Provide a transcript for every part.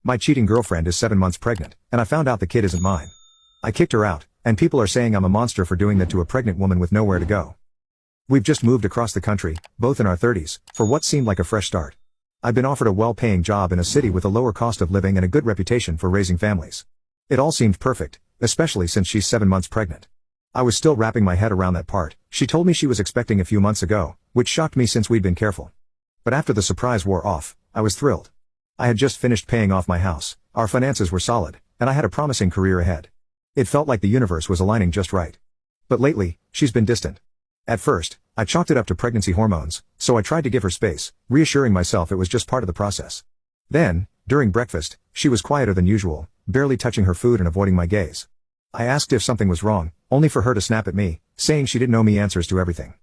My cheating girlfriend is 7 months pregnant, and I found out the kid isn't mine. I kicked her out, and people are saying I'm a monster for doing that to a pregnant woman with nowhere to go. We've just moved across the country, both in our 30s, for what seemed like a fresh start. I've been offered a well-paying job in a city with a lower cost of living and a good reputation for raising families. It all seemed perfect, especially since she's 7 months pregnant. I was still wrapping my head around that part. She told me she was expecting a few months ago, which shocked me since we'd been careful. But after the surprise wore off, I was thrilled. I had just finished paying off my house, our finances were solid, and I had a promising career ahead. It felt like the universe was aligning just right. But lately, she's been distant. At first, I chalked it up to pregnancy hormones, so I tried to give her space, reassuring myself it was just part of the process. Then, during breakfast, she was quieter than usual, barely touching her food and avoiding my gaze. I asked if something was wrong, only for her to snap at me, saying she didn't owe me answers to everything.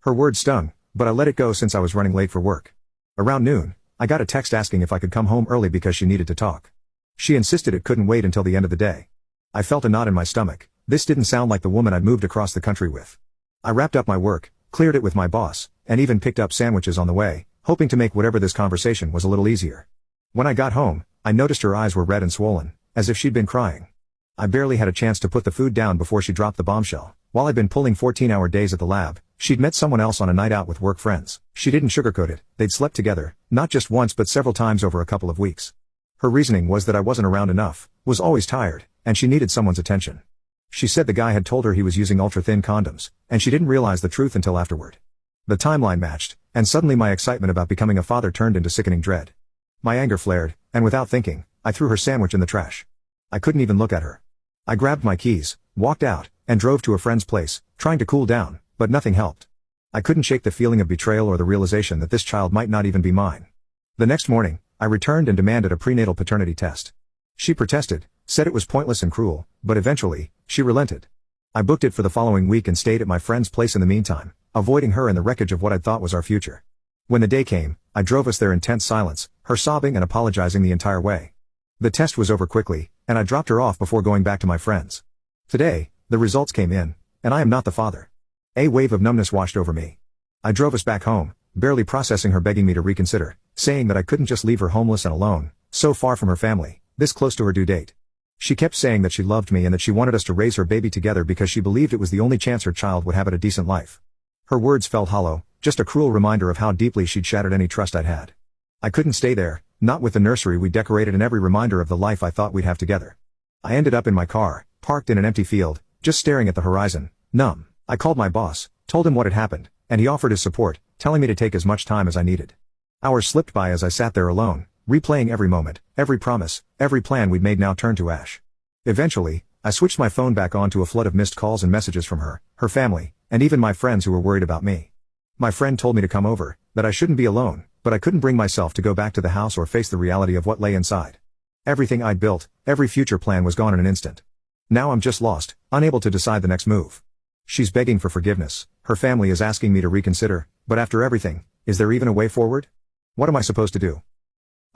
Her words stung, but I let it go since I was running late for work. Around noon, I got a text asking if I could come home early because she needed to talk. She insisted it couldn't wait until the end of the day. I felt a knot in my stomach. This didn't sound like the woman I'd moved across the country with. I wrapped up my work, cleared it with my boss, and even picked up sandwiches on the way, hoping to make whatever this conversation was a little easier. When I got home, I noticed her eyes were red and swollen, as if she'd been crying. I barely had a chance to put the food down before she dropped the bombshell. While I'd been pulling 14-hour days at the lab, she'd met someone else on a night out with work friends. She didn't sugarcoat it, they'd slept together, not just once but several times over a couple of weeks. Her reasoning was that I wasn't around enough, was always tired, and she needed someone's attention. She said the guy had told her he was using ultra-thin condoms, and she didn't realize the truth until afterward. The timeline matched, and suddenly my excitement about becoming a father turned into sickening dread. My anger flared, and without thinking, I threw her sandwich in the trash. I couldn't even look at her. I grabbed my keys, walked out, and drove to a friend's place, trying to cool down, but nothing helped. I couldn't shake the feeling of betrayal or the realization that this child might not even be mine. The next morning, I returned and demanded a prenatal paternity test. She protested, said it was pointless and cruel, but eventually, she relented. I booked it for the following week and stayed at my friend's place in the meantime, avoiding her and the wreckage of what I'd thought was our future. When the day came, I drove us there in tense silence, her sobbing and apologizing the entire way. The test was over quickly, and I dropped her off before going back to my friends. Today, the results came in, and I am not the father. A wave of numbness washed over me. I drove us back home, barely processing her begging me to reconsider, saying that I couldn't just leave her homeless and alone, so far from her family, this close to her due date. She kept saying that she loved me and that she wanted us to raise her baby together because she believed it was the only chance her child would have at a decent life. Her words felt hollow, just a cruel reminder of how deeply she'd shattered any trust I'd had. I couldn't stay there, not with the nursery we decorated and every reminder of the life I thought we'd have together. I ended up in my car, parked in an empty field, just staring at the horizon, numb. I called my boss, told him what had happened, and he offered his support, telling me to take as much time as I needed. Hours slipped by as I sat there alone, replaying every moment, every promise, every plan we'd made now turned to ash. Eventually, I switched my phone back on to a flood of missed calls and messages from her, her family, and even my friends who were worried about me. My friend told me to come over, that I shouldn't be alone, but I couldn't bring myself to go back to the house or face the reality of what lay inside. Everything I'd built, every future plan was gone in an instant. Now I'm just lost, unable to decide the next move. She's begging for forgiveness, her family is asking me to reconsider, but after everything, is there even a way forward? What am I supposed to do?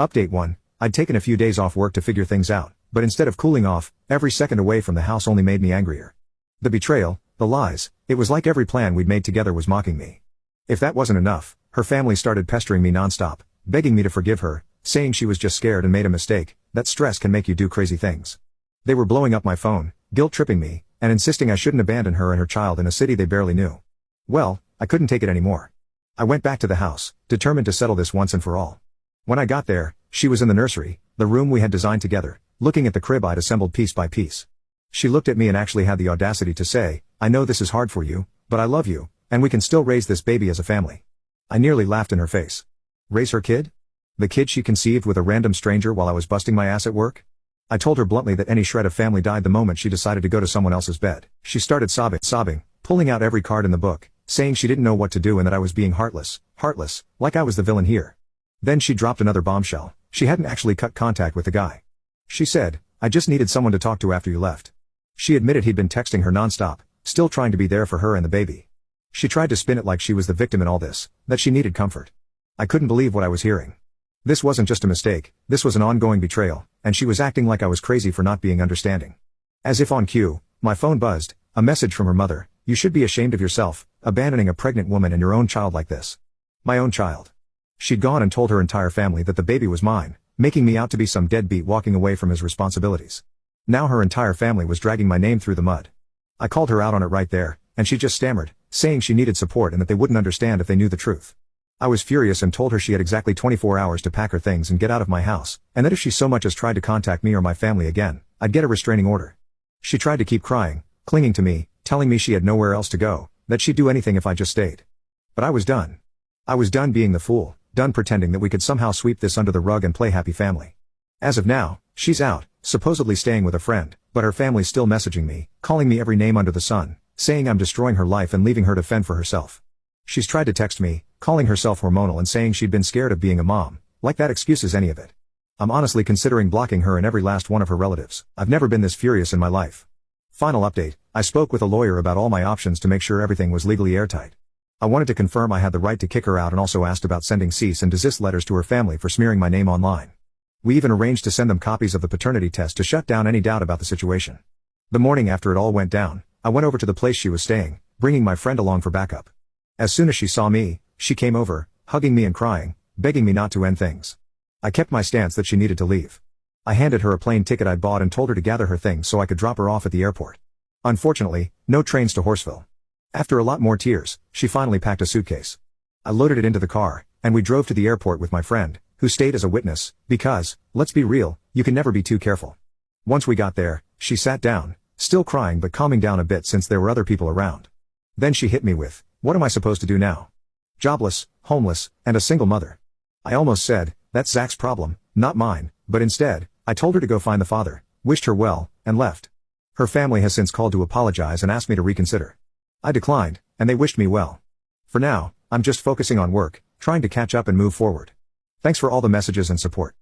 Update 1. I'd taken a few days off work to figure things out, but instead of cooling off, every second away from the house only made me angrier. The betrayal, the lies, it was like every plan we'd made together was mocking me. If that wasn't enough, her family started pestering me nonstop, begging me to forgive her, saying she was just scared and made a mistake, that stress can make you do crazy things. They were blowing up my phone, guilt-tripping me, and insisting I shouldn't abandon her and her child in a city they barely knew. Well, I couldn't take it anymore. I went back to the house, determined to settle this once and for all. When I got there, she was in the nursery, the room we had designed together, looking at the crib I'd assembled piece by piece. She looked at me and actually had the audacity to say, "I know this is hard for you, but I love you, and we can still raise this baby as a family." I nearly laughed in her face. Raise her kid? The kid she conceived with a random stranger while I was busting my ass at work? I told her bluntly that any shred of family died the moment she decided to go to someone else's bed. She started sobbing, pulling out every card in the book, saying she didn't know what to do and that I was being heartless, like I was the villain here. Then she dropped another bombshell. She hadn't actually cut contact with the guy. She said, "I just needed someone to talk to after you left." She admitted he'd been texting her nonstop, still trying to be there for her and the baby. She tried to spin it like she was the victim in all this, that she needed comfort. I couldn't believe what I was hearing. This wasn't just a mistake, this was an ongoing betrayal, and she was acting like I was crazy for not being understanding. As if on cue, my phone buzzed, a message from her mother: "You should be ashamed of yourself, abandoning a pregnant woman and your own child like this." My own child. She'd gone and told her entire family that the baby was mine, making me out to be some deadbeat walking away from his responsibilities. Now her entire family was dragging my name through the mud. I called her out on it right there, and she just stammered, saying she needed support and that they wouldn't understand if they knew the truth. I was furious and told her she had exactly 24 hours to pack her things and get out of my house, and that if she so much as tried to contact me or my family again, I'd get a restraining order. She tried to keep crying, clinging to me, telling me she had nowhere else to go, that she'd do anything if I just stayed. But I was done. I was done being the fool, done pretending that we could somehow sweep this under the rug and play happy family. As of now, she's out, supposedly staying with a friend, but her family's still messaging me, calling me every name under the sun, saying I'm destroying her life and leaving her to fend for herself. She's tried to text me, calling herself hormonal and saying she'd been scared of being a mom, like that excuses any of it. I'm honestly considering blocking her and every last one of her relatives. I've never been this furious in my life. Final update, I spoke with a lawyer about all my options to make sure everything was legally airtight. I wanted to confirm I had the right to kick her out and also asked about sending cease and desist letters to her family for smearing my name online. We even arranged to send them copies of the paternity test to shut down any doubt about the situation. The morning after it all went down, I went over to the place she was staying, bringing my friend along for backup. As soon as she saw me, she came over, hugging me and crying, begging me not to end things. I kept my stance that she needed to leave. I handed her a plane ticket I'd bought and told her to gather her things so I could drop her off at the airport. Unfortunately, no trains to Horseville. After a lot more tears, she finally packed a suitcase. I loaded it into the car, and we drove to the airport with my friend, who stayed as a witness, because, let's be real, you can never be too careful. Once we got there, she sat down, still crying but calming down a bit since there were other people around. Then she hit me with, "What am I supposed to do now? Jobless, homeless, and a single mother." I almost said, "That's Zach's problem, not mine," but instead, I told her to go find the father, wished her well, and left. Her family has since called to apologize and asked me to reconsider. I declined, and they wished me well. For now, I'm just focusing on work, trying to catch up and move forward. Thanks for all the messages and support.